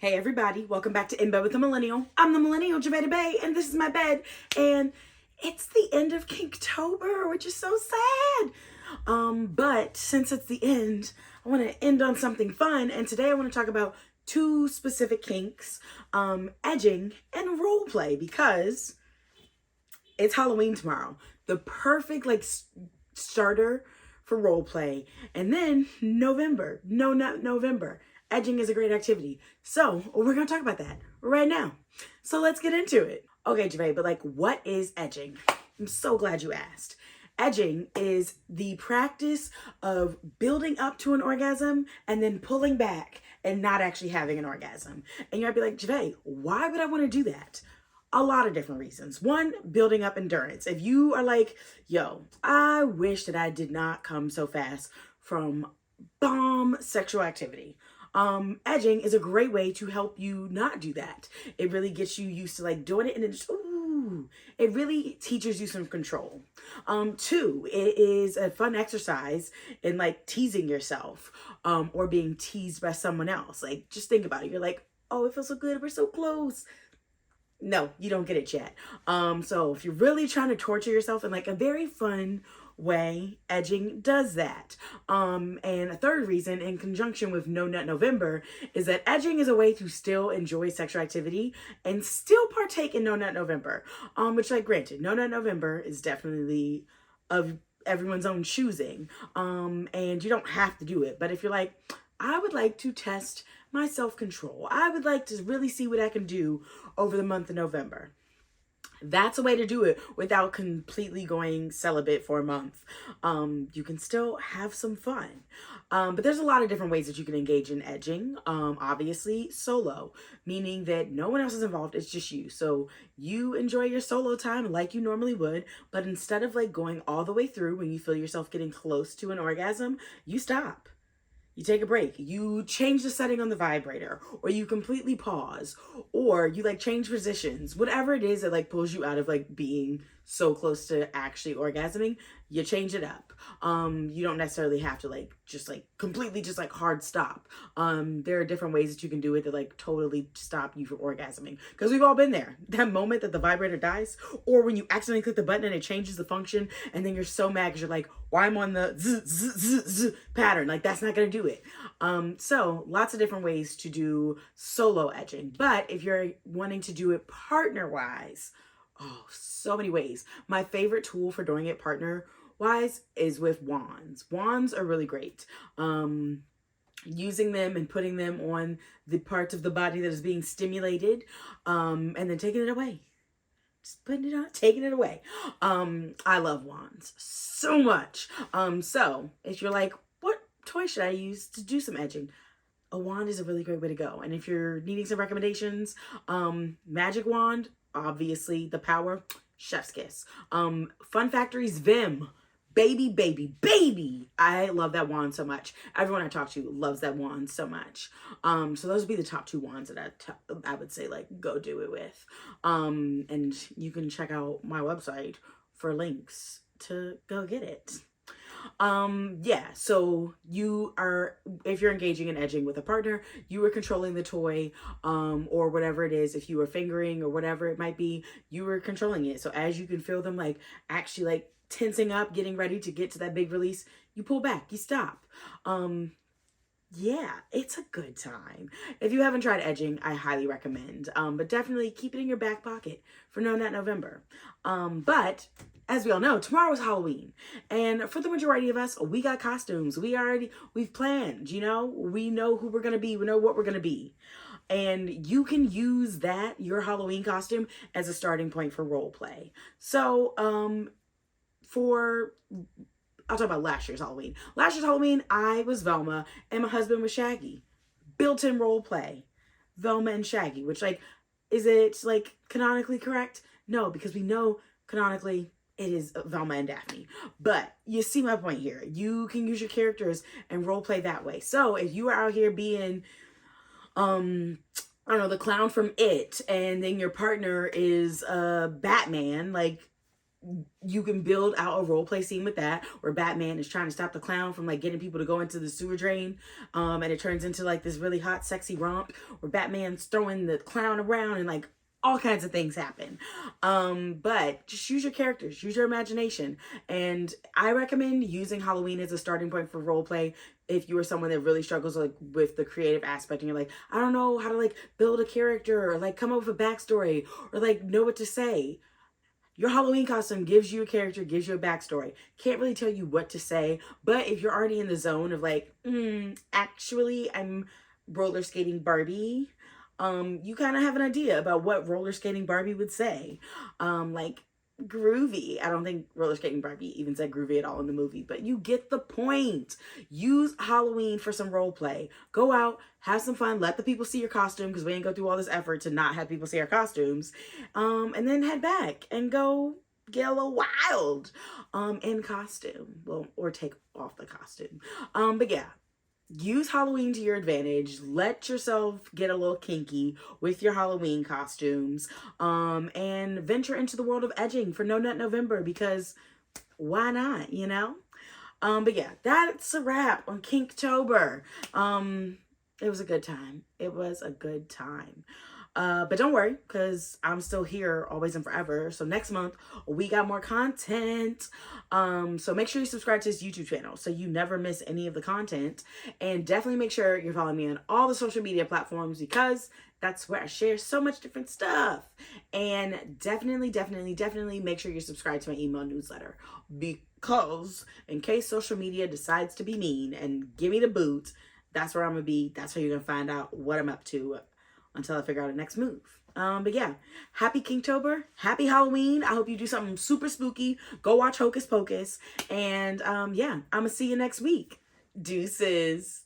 Hey everybody, welcome back to In Bed with the Millennial. I'm the Millennial, Javeda Bay, and this is my bed. And it's the end of Kinktober, which is so sad. But since it's the end, I want to end on something fun. And today I want to talk about two specific kinks, edging and role play, because it's Halloween tomorrow. The perfect starter for role play. And then November, no nut November. Edging is a great activity. So we're going to talk about that right now. So let's get into it. Okay, Javay, but what is edging? I'm so glad you asked. Edging is the practice of building up to an orgasm and then pulling back and not actually having an orgasm. And you'll be like, Javay, why would I want to do that? A lot of different reasons. One, building up endurance. If you are like, yo, I wish that I did not come so fast from bomb sexual activity. Edging is a great way to help you not do that. It really gets you used to doing it, and then just, ooh, it really teaches you some control. Two, it is a fun exercise in teasing yourself, or being teased by someone else. Just think about it. You're like, oh, it feels so good. We're so close. No, you don't get it yet. So if you're really trying to torture yourself in a very fun way, edging does that. And a third reason, in conjunction with No Nut November, is that edging is a way to still enjoy sexual activity and still partake in No Nut November. Which, granted, No Nut November is definitely of everyone's own choosing. And you don't have to do it. But if you're like, I would like to test my self-control, I would like to really see what I can do over the month of November, that's a way to do it without completely going celibate for a month. You can still have some fun. But there's a lot of different ways that you can engage in edging. Obviously, solo, meaning that no one else is involved. It's just you. So you enjoy your solo time like you normally would, but instead of going all the way through when you feel yourself getting close to an orgasm, you stop. You take a break, you change the setting on the vibrator, or you completely pause, or you change positions, whatever it is that pulls you out of being so close to actually orgasming, you change it up. You don't necessarily have to completely just hard stop. There are different ways that you can do it to totally stop you from orgasming, because we've all been there. That moment that the vibrator dies, or when you accidentally click the button and it changes the function, and then you're so mad because you're like, why I'm on the z, z, z, z pattern, that's not gonna do it. So lots of different ways to do solo edging, but if you're wanting to do it partner wise, oh, so many ways. My favorite tool for doing it partner wise is with wands. Wands are really great. Using them and putting them on the parts of the body that is being stimulated, and then taking it away. Just putting it on, taking it away. I love wands so much. So if you're like, what toy should I use to do some edging? A wand is a really great way to go. And if you're needing some recommendations, magic wand, obviously the power, chef's kiss. Fun Factory's Vim. Baby. I love that wand so much. Everyone I talk to loves that wand so much. So those would be the top two wands that I would say go do it with. And you can check out my website for links to go get it. Yeah, so if you're engaging in edging with a partner, you are controlling the toy, or whatever it is. If you were fingering or whatever it might be, you were controlling it. So as you can feel them actually tensing up, getting ready to get to that big release, you pull back, you stop. Yeah, it's a good time. If you haven't tried edging, I highly recommend. But definitely keep it in your back pocket for No Nut November. But as we all know, tomorrow is Halloween. And for the majority of us, we got costumes. We've planned, we know who we're going to be. We know what we're going to be. And you can use your Halloween costume, as a starting point for role play. So, I'll talk about last year's Halloween. Last year's Halloween, I was Velma and my husband was Shaggy. Built-in role play. Velma and Shaggy, which is it canonically correct? No, because we know canonically it is Velma and Daphne. But you see my point here. You can use your characters and role play that way. So if you are out here being, I don't know, the clown from It, and then your partner is Batman, you can build out a role play scene with that, where Batman is trying to stop the clown from like getting people to go into the sewer drain, and it turns into like this really hot sexy romp where Batman's throwing the clown around and like all kinds of things happen. But just use your characters, use your imagination. And I recommend using Halloween as a starting point for role play if you are someone that really struggles like with the creative aspect and you're like, I don't know how to like build a character or like come up with a backstory or like know what to say. Your Halloween costume gives you a character, gives you a backstory. Can't really tell you what to say, but if you're already in the zone of like, actually, I'm roller skating Barbie, you kind of have an idea about what roller skating Barbie would say. Like groovy. I don't think roller skating Barbie even said groovy at all in the movie, but you get the point. Use Halloween for some role play. Go out, have some fun, let the people see your costume because we ain't go through all this effort to not have people see our costumes. And then head back and go get a little wild in costume. Well, or take off the costume. But yeah. Use Halloween to your advantage. Let yourself get a little kinky with your Halloween costumes. And venture into the world of edging for No Nut November because why not, you know? But yeah, that's a wrap on Kinktober. It was a good time. It was a good time. But don't worry, because I'm still here always and forever. So next month, we got more content. So make sure you subscribe to this YouTube channel so you never miss any of the content. And definitely make sure you're following me on all the social media platforms because that's where I share so much different stuff. And definitely make sure you're subscribed to my email newsletter because in case social media decides to be mean and give me the boot, that's where I'm going to be. That's how you're going to find out what I'm up to until I figure out the next move. But yeah, happy Kinktober, happy Halloween. I hope you do something super spooky. Go watch Hocus Pocus. And yeah, I'm gonna see you next week. Deuces.